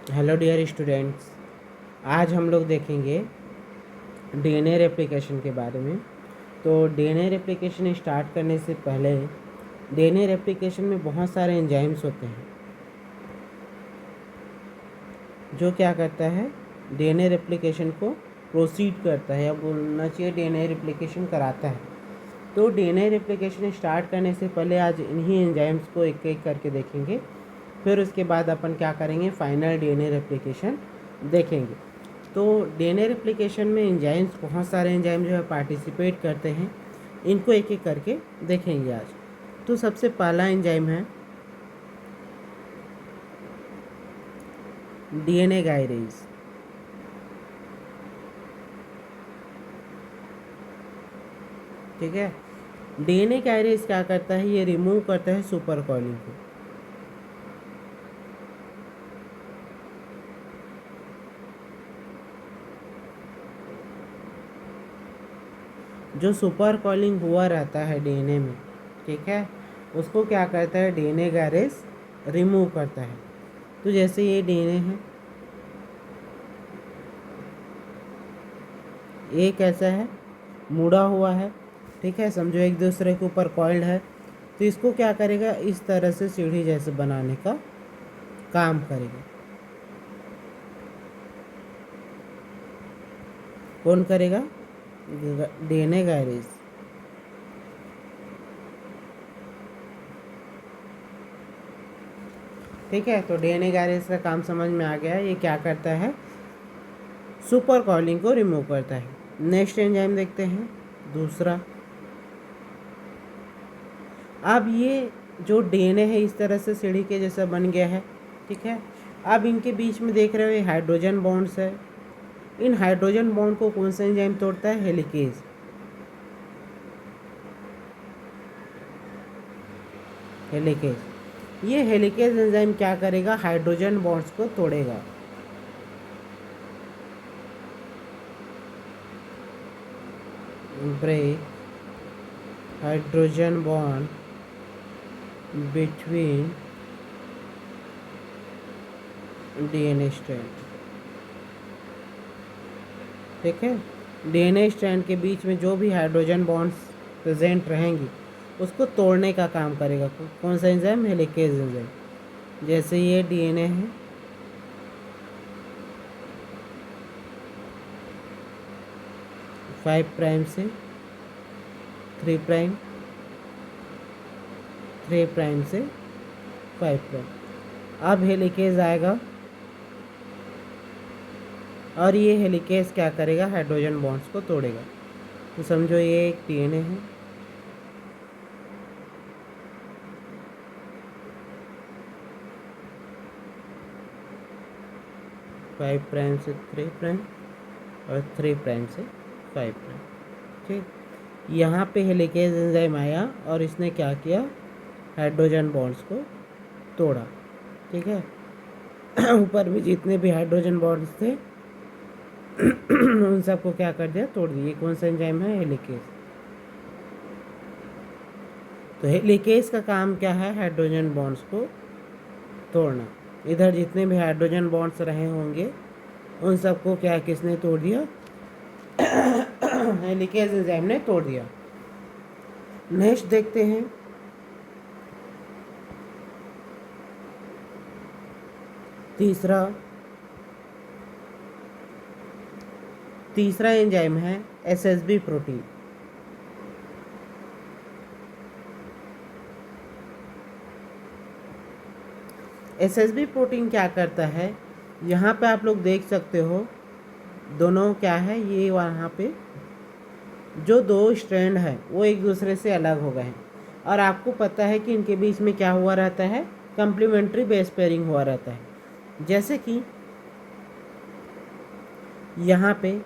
Hello dear students. आज हम लोग देखेंगे डीएनए रेप्लिकेशन के बारे में। तो डीएनए रेप्लिकेशन स्टार्ट करने से पहले डीएनए रेप्लिकेशन में बहुत सारे एंजाइम्स होते हैं जो क्या करता है, डीएनए रेप्लिकेशन को प्रोसीड करता है या बोलना चाहिए डीएनए रेप्लिकेशन कराता है। तो डीएनए रेप्लिकेशन स्टार्ट करने से पहले आज इन्हीं एंजाइम्स को एक एक करके देखेंगे। फिर उसके बाद अपन क्या करेंगे, फाइनल डीएनए रेप्लिकेशन देखेंगे। तो डीएनए रेप्लिकेशन में एंजाइम्स, बहुत सारे एंजाइम जो है पार्टिसिपेट करते हैं। इनको एक एक करके देखेंगे आज। तो सबसे पहला एंजाइम है डीएनए गायरेज। ठीक है, डीएनए गायरेज क्या करता है, ये रिमूव करता है सुपर कॉइलिंग को। जो सुपर कॉइलिंग हुआ रहता है डीएनए में, ठीक है, उसको क्या करता है, डीएनए गायरेज रिमूव करता है। तो जैसे ये डीएनए है, ये कैसा है, मुड़ा हुआ है, ठीक है, समझो एक दूसरे के ऊपर कॉइल्ड है। तो इसको क्या करेगा, इस तरह से सीढ़ी जैसे बनाने का काम करेगा। कौन करेगा, डीएनए गायरेज। ठीक है, तो डीएनए गायरेज का काम समझ में आ गया। ये क्या करता है, सुपर कॉइलिंग को रिमूव करता है। नेक्स्ट एंजाइम देखते हैं, दूसरा। अब ये जो डीएनए है इस तरह से सीढ़ी के जैसा बन गया है, ठीक है। अब इनके बीच में देख रहे हो ये हाइड्रोजन बॉन्ड्स है। इन हाइड्रोजन बॉन्ड को कौन सा एंजाइम तोड़ता है, हेलिकेज। हेलिकेज, ये हेलिकेज एंजाइम क्या करेगा, हाइड्रोजन बॉन्ड्स को तोड़ेगा। Break hydrogen bond between DNA strand. ठीक है, डीएनए स्ट्रैंड के बीच में जो भी हाइड्रोजन बॉन्ड्स प्रेजेंट रहेंगी उसको तोड़ने का काम करेगा। कौन सा एंजाइम, हेलिकेज एंजाइम। जैसे ये डीएनए है, फाइव प्राइम से 3 प्राइम, 3 प्राइम से 5 प्राइम। अब हेलिकेज आएगा और ये हेलिकेज क्या करेगा, हाइड्रोजन बॉन्ड्स को तोड़ेगा। तो समझो ये एक डीएनए है, फाइव प्राइम से 3 प्राइम और 3 प्राइम से 5 प्राइम। ठीक, यहाँ पे हेलिकेज एंजाइम आया और इसने क्या किया, हाइड्रोजन बॉन्ड्स को तोड़ा। ठीक है, ऊपर में जितने भी हाइड्रोजन बॉन्ड्स थे उन सबको क्या कर दिया, तोड़ दिया। ये कौन सा एंजाइम है, हेलिकेज। तो हेलिकेज का काम क्या है, हाइड्रोजन बॉन्ड्स को तोड़ना। इधर जितने भी हाइड्रोजन बॉन्ड्स रहे होंगे उन सबको क्या किसने तोड़ दिया, हेलिकेज एंजाइम ने तोड़ दिया। नेक्स्ट देखते हैं, तीसरा एंजाइम है एसएसबी प्रोटीन। एसएसबी प्रोटीन क्या करता है, यहाँ पे आप लोग देख सकते हो दोनों क्या है, ये वहाँ पे जो दो स्ट्रैंड है वो एक दूसरे से अलग हो गए हैं। और आपको पता है कि इनके बीच में क्या हुआ रहता है, कम्प्लीमेंट्री बेस पेयरिंग हुआ रहता है। जैसे कि यहाँ पे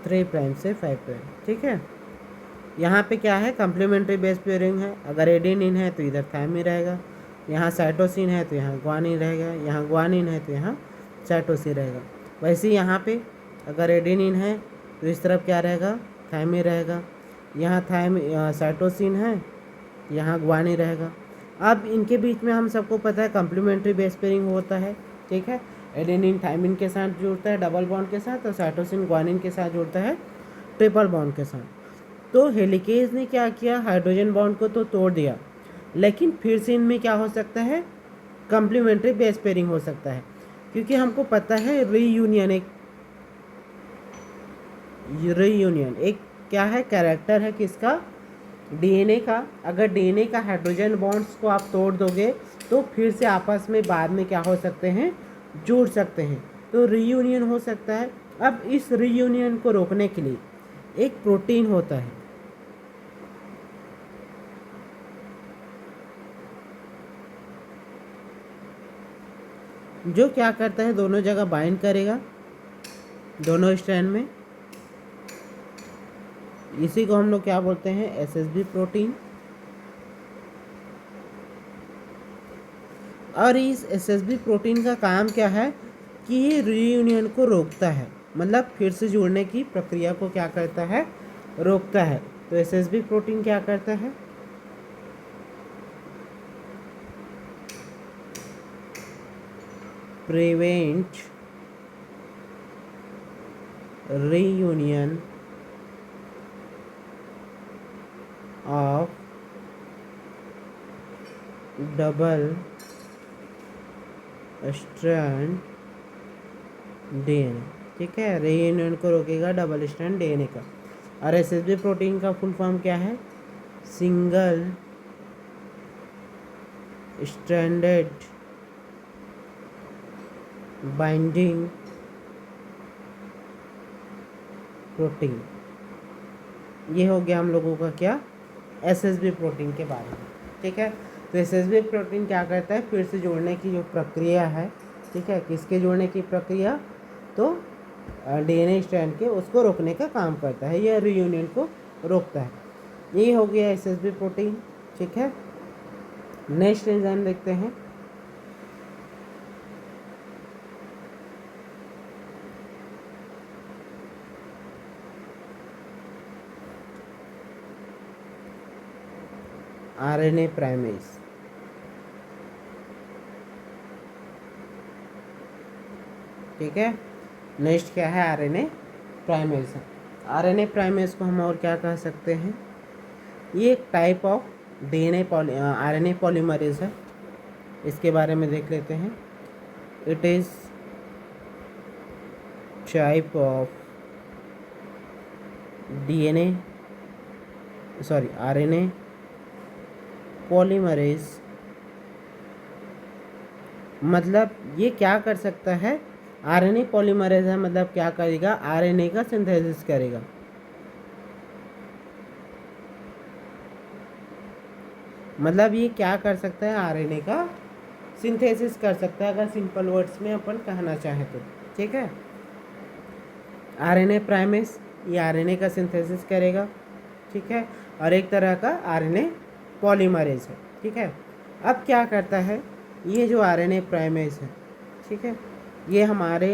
थ्री प्राइम से 5 प्राइम। ठीक है, यहाँ पे क्या है, कम्प्लीमेंट्री बेस पेयरिंग है। अगर एडेनिन है तो इधर थायमिन रहेगा, यहाँ साइटोसिन है तो यहाँ ग्वानिन रहेगा, यहाँ ग्वानिन है तो यहाँ साइटोसिन रहेगा। वैसे ही यहाँ पे अगर एडेनिन है तो इस तरफ क्या रहेगा, थायमिन रहेगा। यहाँ साइटोसिन है, यहाँ ग्वानिन रहेगा। अब इनके बीच में हम सबको पता है कम्प्लीमेंट्री बेस पेयरिंग होता है, ठीक है। एडेनिन थायमिन के साथ जुड़ता है डबल बॉन्ड के साथ, और साइटोसिन ग्वानिन के साथ जुड़ता है ट्रिपल बॉन्ड के साथ। तो हेलिकेज ने क्या किया, हाइड्रोजन बॉन्ड को तो तोड़ दिया, लेकिन फिर से इनमें क्या हो सकता है, कम्प्लीमेंट्री बेस पेयरिंग हो सकता है, क्योंकि हमको पता है रीयूनियन एक क्या है, कैरेक्टर है किसका, डीएनए का। अगर डीएनए का हाइड्रोजन बॉन्ड्स को आप तोड़ दोगे तो फिर से आपस में बाद में क्या हो सकते हैं, जुड़ सकते हैं, तो रीयूनियन हो सकता है। अब इस रीयूनियन को रोकने के लिए एक प्रोटीन होता है, जो क्या करता है, दोनों जगह बाइंड करेगा, दोनों स्ट्रैंड में। इसी को हम लोग क्या बोलते हैं, एसएसबी प्रोटीन। और इस एसएसबी प्रोटीन का काम क्या है कि ये रीयूनियन को रोकता है, मतलब फिर से जुड़ने की प्रक्रिया को क्या करता है, रोकता है। तो एसएसबी प्रोटीन क्या करता है, prevent reunion of double strand DNA, ठीक है। रीयूनियन को रोकेगा डबल स्ट्रैंड डीएनए का। और एसएसबी प्रोटीन का फुल फॉर्म क्या है, सिंगल स्ट्रैंडेड बाइंडिंग प्रोटीन। ये हो गया हम लोगों का क्या, एसएसबी प्रोटीन के बारे में, ठीक है। तो एसएसबी प्रोटीन क्या करता है, फिर से जोड़ने की जो प्रक्रिया है, ठीक है, किसके जोड़ने की प्रक्रिया, तो डीएनए स्ट्रैंड के, उसको रोकने का काम करता है, यह रीयूनियन को रोकता है। ये हो गया एसएसबी प्रोटीन, ठीक है। नेक्स्ट एंजाइम देखते हैं, आरएनए प्राइमेज। ठीक है, नेक्स्ट क्या है, आरएनए प्राइमेज। आरएनए प्राइमेज को हम और क्या कह सकते हैं, ये एक टाइप ऑफ आरएनए पॉलीमरेज है। इसके बारे में देख लेते हैं। It is type of RNA polymerase. मतलब ये क्या कर सकता है, आरएनए पॉलीमरेज है, मतलब क्या करेगा, आरएनए का सिंथेसिस करेगा। मतलब ये क्या कर सकता है, आरएनए का सिंथेसिस कर सकता है, अगर सिंपल वर्ड्स में अपन कहना चाहें तो, ठीक है। आरएनए प्राइमेज ये आरएनए का सिंथेसिस करेगा, ठीक है, और एक तरह का आरएनए पॉलीमरेज है, ठीक है। अब क्या करता है, ये जो आरएनए प्राइमेज है, ठीक है, ये हमारे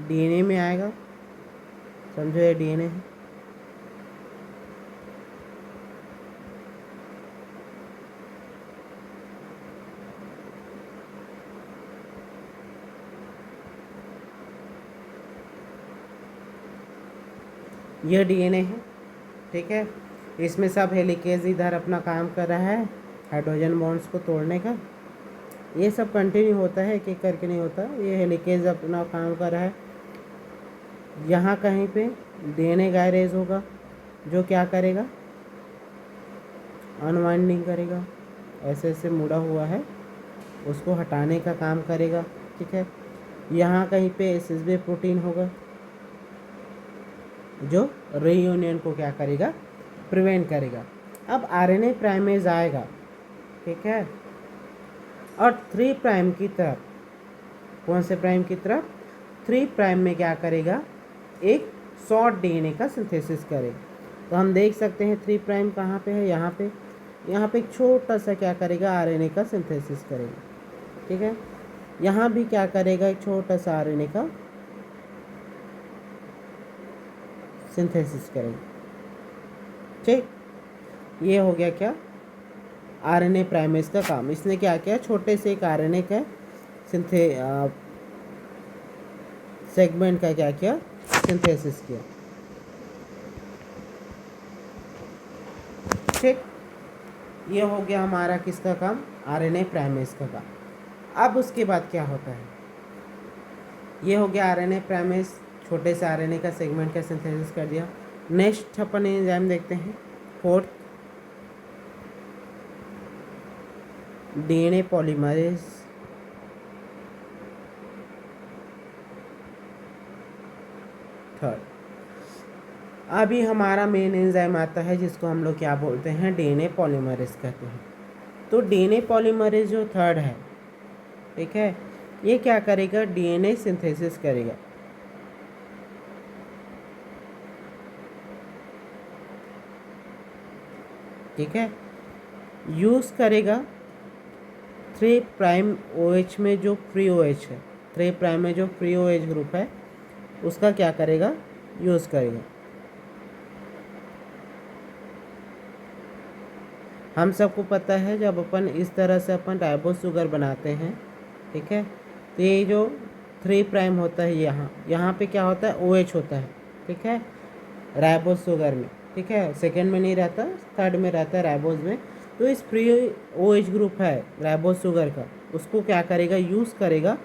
डीएनए में आएगा, समझो ये डीएनए है, ये डीएनए है, ठीक है। इसमें सब हेलिकेज इधर अपना काम कर रहा है हाइड्रोजन बॉन्ड्स को तोड़ने का। ये सब कंटिन्यू होता है, एक एक करके नहीं होता, ये हेलिकेज अपना काम कर रहा है। यहाँ कहीं पे डीएनए गायरेज होगा, जो क्या करेगा, अनवाइंडिंग करेगा, ऐसे ऐसे मुड़ा हुआ है उसको हटाने का काम करेगा, ठीक है। यहाँ कहीं पे एसएसबी प्रोटीन होगा, जो रीयूनियन को क्या करेगा, प्रिवेंट करेगा। अब आरएनए प्राइमेज आएगा, ठीक है, और 3 प्राइम की तरफ, कौन से प्राइम की तरफ, 3 प्राइम में क्या करेगा, एक शॉर्ट डीएनए का सिंथेसिस करेगा। तो हम देख सकते हैं 3 प्राइम कहाँ पे है, यहाँ पे एक छोटा सा क्या करेगा, आरएनए का सिंथेसिस करेगा, ठीक है। यहाँ भी क्या करेगा, एक छोटा सा आरएनए का सिंथेसिस करेगा। ठीक, ये हो गया क्या, आरएनए प्राइमेज का काम। इसने क्या किया, छोटे से एक आरएनए का सेगमेंट का क्या किया, सिंथेसिस किया। ठीक, ये हो गया हमारा किसका काम, आरएनए प्राइमेज का काम। अब उसके बाद क्या होता है, ये हो गया आरएनए प्राइमेज, छोटे से आरएनए का सेगमेंट का सिंथेसिस कर दिया। नेक्स्ट अपन एंजाइम देखते हैं, फोर्थ डीएनए पॉलीमरेज। थर्ड, अभी हमारा मेन एंजाइम आता है जिसको हम लोग क्या बोलते हैं, डीएनए पॉलीमरेज कहते हैं। तो डीएनए पॉलीमरेज जो थर्ड है, ठीक है, ये क्या करेगा, डीएनए सिंथेसिस करेगा। ठीक है, यूज़ करेगा 3 प्राइम OH में जो फ्री OH है, 3 प्राइम में जो फ्री OH ग्रुप है उसका क्या करेगा, यूज़ करेगा। हम सबको पता है जब अपन इस तरह से अपन राइबोस शुगर बनाते हैं, ठीक है, तो ये जो 3 प्राइम होता है यहाँ पे क्या होता है, OH होता है। ठीक है, राइबोस शुगर में, ठीक है, सेकेंड में नहीं रहता, थर्ड में रहता है राइबोस में। तो इस फ्री OH ग्रुप है राइबोस शुगर का, उसको क्या करेगा, यूज़ करेगा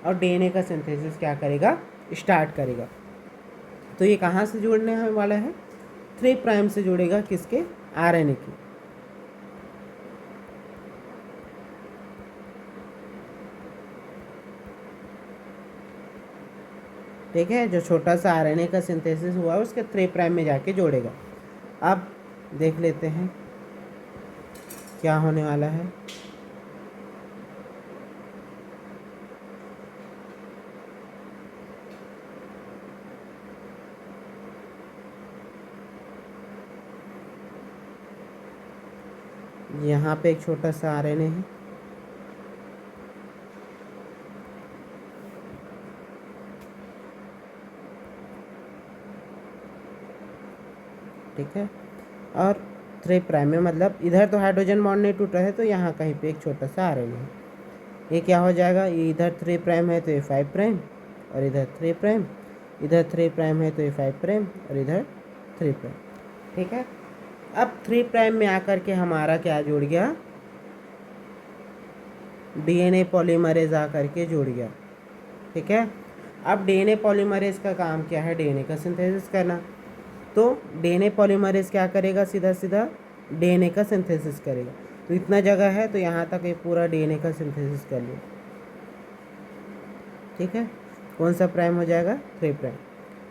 और डीएनए का सिंथेसिस क्या करेगा, स्टार्ट करेगा। तो ये कहाँ से जुड़ने वाला है, 3 प्राइम से जुड़ेगा, किसके, आरएनए की। ठीक है, जो छोटा सा आरएनए का सिंथेसिस हुआ है उसके 3 प्राइम में जाके जोड़ेगा। अब देख लेते हैं क्या होने वाला है। यहाँ पे एक छोटा सा आरएनए है, ठीक है, और 3 प्राइम में, मतलब इधर तो हाइड्रोजन बॉन्ड नहीं टूटा है तो यहाँ कहीं पे एक छोटा सा आरएनए है। ये क्या हो जाएगा, ये इधर 3 प्राइम है तो ये 5 प्राइम, और इधर 3 प्राइम, इधर 3 प्राइम है तो ये 5 प्राइम, और इधर 3 प्राइम। ठीक है, अब 3 प्राइम में आकर के हमारा क्या जुड़ गया, डीएनए पॉलीमरेज आकर के जुड़ गया। ठीक है, अब डीएनए पॉलीमरेज का काम क्या है, डीएनए का सिंथेसिस करना। तो डीएनए पॉलीमरेज क्या करेगा, सीधा सीधा डीएनए का सिंथेसिस करेगा। तो इतना जगह है तो यहाँ तक ये पूरा डीएनए का सिंथेसिस कर लिया। ठीक है, कौन सा प्राइम हो जाएगा, 3 प्राइम।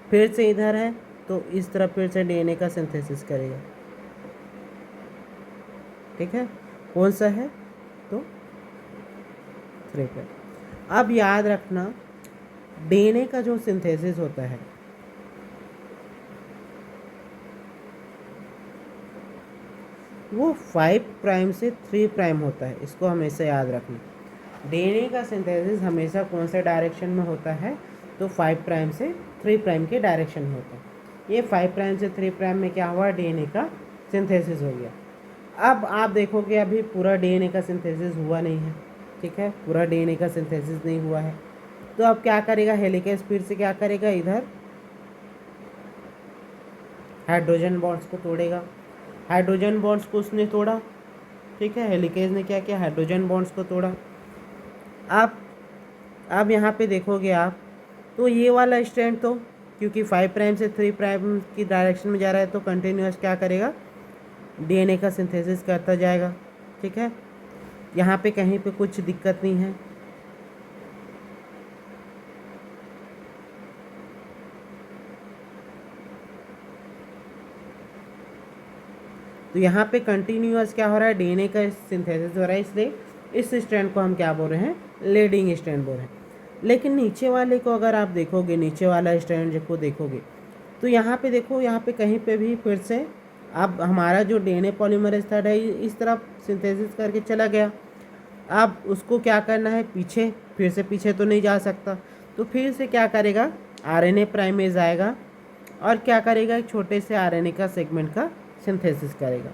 फिर से इधर है तो इस तरफ फिर से डीएनए का सिंथेसिस करेगा। ठीक है, कौन सा है, तो 3 प्राइम। अब याद रखना, डीएनए का जो सिंथेसिस होता है वो 5 प्राइम से 3 प्राइम होता है, इसको हमेशा याद रखना। डीएनए का सिंथेसिस हमेशा कौन से डायरेक्शन में होता है, तो 5 प्राइम से 3 प्राइम के डायरेक्शन में होता है। ये 5 प्राइम से 3 प्राइम में क्या हुआ, डीएनए का सिंथेसिस हो गया। अब आप देखोगे अभी पूरा डीएनए का सिंथेसिस हुआ नहीं है। ठीक है, पूरा डीएनए का सिंथेसिस नहीं हुआ है, तो अब क्या करेगा, हेलिकेज फिर से क्या करेगा, इधर हाइड्रोजन बॉन्ड्स को तोड़ेगा। हाइड्रोजन बॉन्ड्स को उसने तोड़ा, ठीक है, हेलिकेज ने क्या किया, हाइड्रोजन बॉन्ड्स को तोड़ा। अब यहाँ पे देखोगे आप, तो ये वाला स्ट्रैंड तो क्योंकि 5 प्राइम से 3 प्राइम की डायरेक्शन में जा रहा है तो कंटिन्यूअस क्या करेगा, डीएनए का सिंथेसिस करता जाएगा। ठीक है, यहाँ पे कहीं पे कुछ दिक्कत नहीं है। तो यहाँ पे कंटिन्यूअस क्या हो रहा है, डीएनए का सिंथेसिस हो रहा है, इसलिए इस स्ट्रैंड को हम क्या बोल रहे हैं, लीडिंग स्ट्रैंड बोल रहे हैं। लेकिन नीचे वाले को अगर आप देखोगे, नीचे वाला स्ट्रैंड को देखोगे तो यहाँ पे देखो, यहाँ पे कहीं पे भी फिर से अब हमारा जो डीएनए पॉलीमरेज थर्ड है इस तरफ सिंथेसिस करके चला गया। अब उसको क्या करना है, पीछे, फिर से पीछे तो नहीं जा सकता, तो फिर से क्या करेगा, आरएनए प्राइमेज आएगा और क्या करेगा, एक छोटे से आरएनए का सेगमेंट का सिंथेसिस करेगा।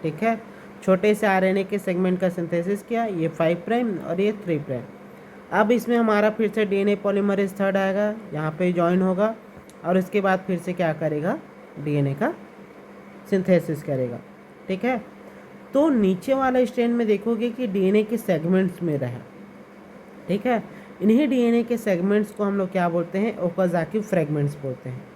ठीक है, छोटे से आरएनए के सेगमेंट का सिंथेसिस किया, ये 5 प्राइम और ये 3 प्राइम। अब इसमें हमारा फिर से डीएनए पॉलीमरेज थर्ड आएगा, यहाँ पे ज्वाइन होगा और उसके बाद फिर से क्या करेगा, डीएनए का सिंथेसिस करेगा। ठीक है, तो नीचे वाला स्ट्रैंड में देखोगे कि डीएनए के सेगमेंट्स में रहा। ठीक है, इन्हीं डीएनए के सेगमेंट्स को हम लोग क्या बोलते हैं, ओकाज़ाकी फ्रेगमेंट्स बोलते हैं।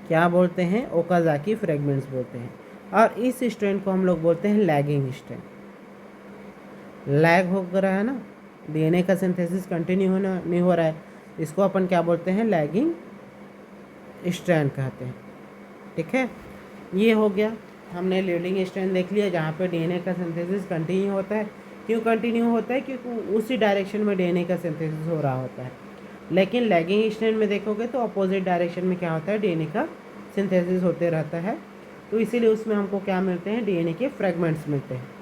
क्या बोलते हैं, ओकाज़ाकी फ्रेगमेंट्स बोलते हैं। और इस स्ट्रैंड को हम लोग बोलते हैं लैगिंग स्ट्रैंड। लैग हो रहा है ना, डीएनए का सिंथेसिस कंटिन्यू होना नहीं हो रहा है, इसको अपन क्या बोलते हैं, लैगिंग स्ट्रैंड कहते हैं। ठीक है, ये हो गया, हमने लीडिंग स्ट्रैंड देख लिया जहाँ पे डीएनए का सिंथेसिस कंटिन्यू होता है। क्यों कंटिन्यू होता है, क्योंकि उसी डायरेक्शन में डीएनए का सिंथेसिस हो रहा होता है। लेकिन लैगिंग स्ट्रैंड में देखोगे तो अपोजिट डायरेक्शन में क्या होता है, डीएनए का सिंथेसिस होते रहता है, तो इसीलिए उसमें हमको क्या मिलते हैं, डीएनए के फ्रेगमेंट्स मिलते हैं।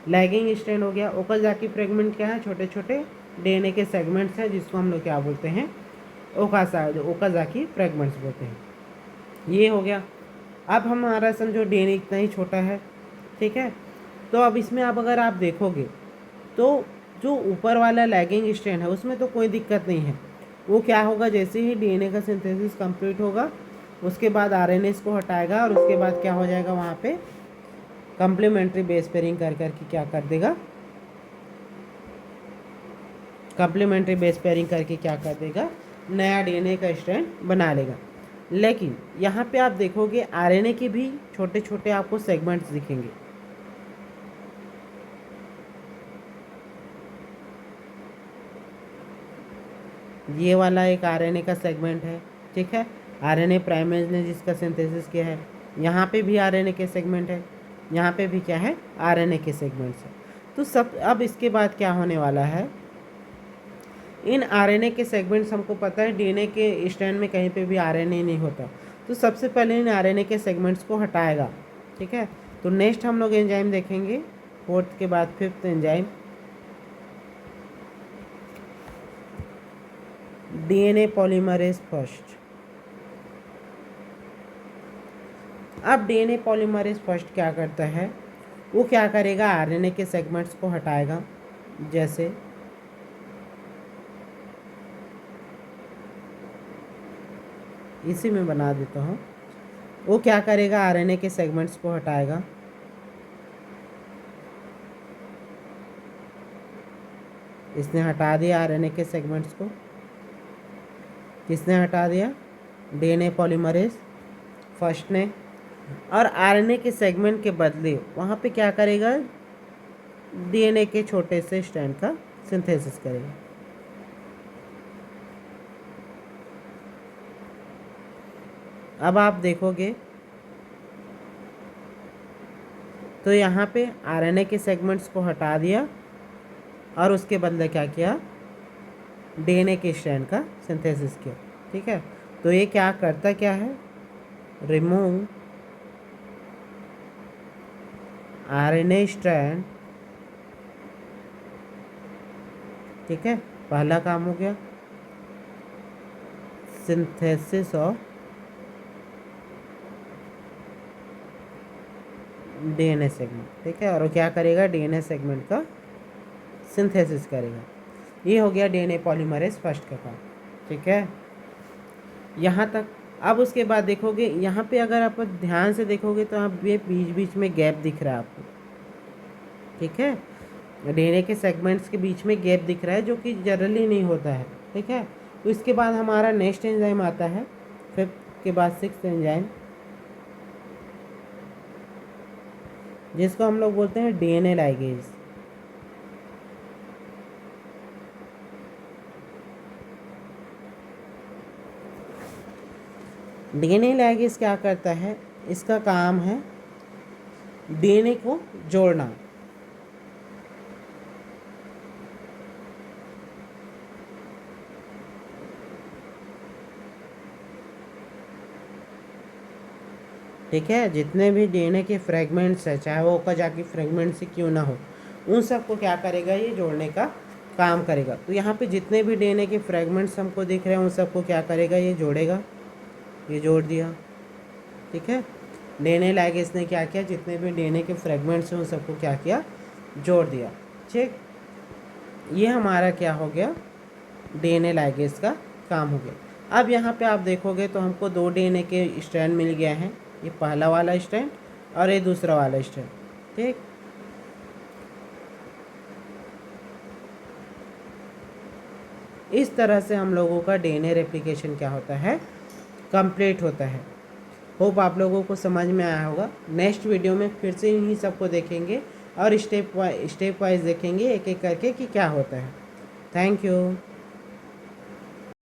लैगिंग स्ट्रैंड हो गया। ओकाज़ाकी फ्रेगमेंट क्या है, छोटे छोटे डीएनए के सेगमेंट्स हैं जिसको हम लोग क्या बोलते हैं, ओकाज़ाकी फ्रेगमेंट्स बोलते हैं। ये हो गया। अब हमारा समझो डीएनए इतना ही छोटा है। ठीक है, तो अब इसमें अब अगर आप देखोगे तो जो ऊपर वाला लैगिंग स्ट्रैंड है उसमें तो कोई दिक्कत नहीं है। वो क्या होगा, जैसे ही डीएनए का सिंथेसिस कंप्लीट होगा उसके बाद आरएनए को हटाएगा और उसके बाद क्या हो जाएगा, वहाँ पे कम्प्लीमेंट्री बेस पेयरिंग कर करके क्या कर देगा, कम्प्लीमेंट्री बेस पेयरिंग करके क्या कर देगा, नया डीएनए का स्ट्रैंड बना लेगा। लेकिन यहाँ पे आप देखोगे आरएनए के भी छोटे छोटे आपको सेगमेंट्स दिखेंगे। ये वाला एक आरएनए का सेगमेंट है। ठीक है, आरएनए प्राइमेज ने जिसका सिंथेसिस किया है, यहाँ पे भी आरएनए के सेगमेंट है, यहाँ पे भी क्या है, आरएनए के सेगमेंट्स है। तो सब अब इसके बाद क्या होने वाला है, इन आरएनए के सेगमेंट्स, हमको पता है डीएनए के स्ट्रैंड में कहीं पे भी आरएनए नहीं होता, तो सबसे पहले इन आरएनए के सेगमेंट्स को हटाएगा। ठीक है, तो नेक्स्ट हम लोग एंजाइम देखेंगे, फोर्थ के बाद fifth enzyme, DNA polymerase first. अब डीएनए पॉलीमरेज फर्स्ट क्या करता है, वो क्या करेगा, आरएनए के सेगमेंट्स को हटाएगा। जैसे इसी में बना देता हूँ, वो क्या करेगा, आरएनए के सेगमेंट्स को हटाएगा। इसने हटा दिया आरएनए के सेगमेंट्स को, किसने हटा दिया, डीएनए पॉलीमरेज फर्स्ट ने। और आरएनए के सेगमेंट के बदले वहाँ पे क्या करेगा, डीएनए के छोटे से स्ट्रैंड का सिंथेसिस करेगा। अब आप देखोगे तो यहाँ पे आरएनए के सेगमेंट्स को हटा दिया और उसके बदले क्या किया, डीएनए के स्ट्रैंड का सिंथेसिस किया। ठीक है, तो ये क्या करता क्या है, रिमूव आरएनए स्ट्रैंड। ठीक है, पहला काम हो गया, सिंथेसिस ऑफ डीएनए सेगमेंट। ठीक है, और वो क्या करेगा, डीएनए सेगमेंट का सिंथेसिस करेगा। ये हो गया डीएनए पॉलीमरेज फर्स्ट का काम। ठीक है, यहाँ तक। अब उसके बाद देखोगे यहाँ पे अगर आप ध्यान से देखोगे तो आप ये बीच बीच में गैप दिख रहा है आपको। ठीक है, डीएनए के सेगमेंट्स के बीच में गैप दिख रहा है जो कि जनरली नहीं होता है। ठीक है, तो इसके बाद हमारा नेक्स्ट एंजाइम आता है, फिफ्थ के बाद सिक्स्थ एंजाइम, जिसको हम लोग बोलते हैं डीएनए लाइगेज। डीएनए लाइगेज क्या करता है, इसका काम है डीएनए को जोड़ना। ठीक है। जितने भी डीएनए के फ्रेगमेंट्स है, चाहे वो ओकाजाकी फ्रेगमेंट से क्यों ना हो, उन सबको क्या करेगा, ये जोड़ने का काम करेगा। तो यहाँ पे जितने भी डीएनए के फ्रेगमेंट्स हमको दिख रहे हैं उन सबको क्या करेगा, ये जोड़ेगा। ये जोड़ दिया, ठीक है। डीएनए लाइगेज ने क्या किया, जितने भी डीएनए के फ्रेगमेंट्स हैं उन सबको क्या किया, जोड़ दिया। ठीक, ये हमारा क्या हो गया, डीएनए लाइगेज का काम हो गया। अब यहाँ पे आप देखोगे तो हमको 2 डीएनए के स्ट्रैंड मिल गया है, ये पहला वाला स्ट्रैंड और ये दूसरा वाला स्ट्रैंड। ठीक, इस तरह से हम लोगों का डीएनए रेप्लिकेशन क्या होता है, कंप्लीट होता है। होप आप लोगों को समझ में आया होगा। नेक्स्ट वीडियो में फिर से इन्हीं सबको देखेंगे और स्टेप वाइज देखेंगे एक एक करके कि क्या होता है। Thank you.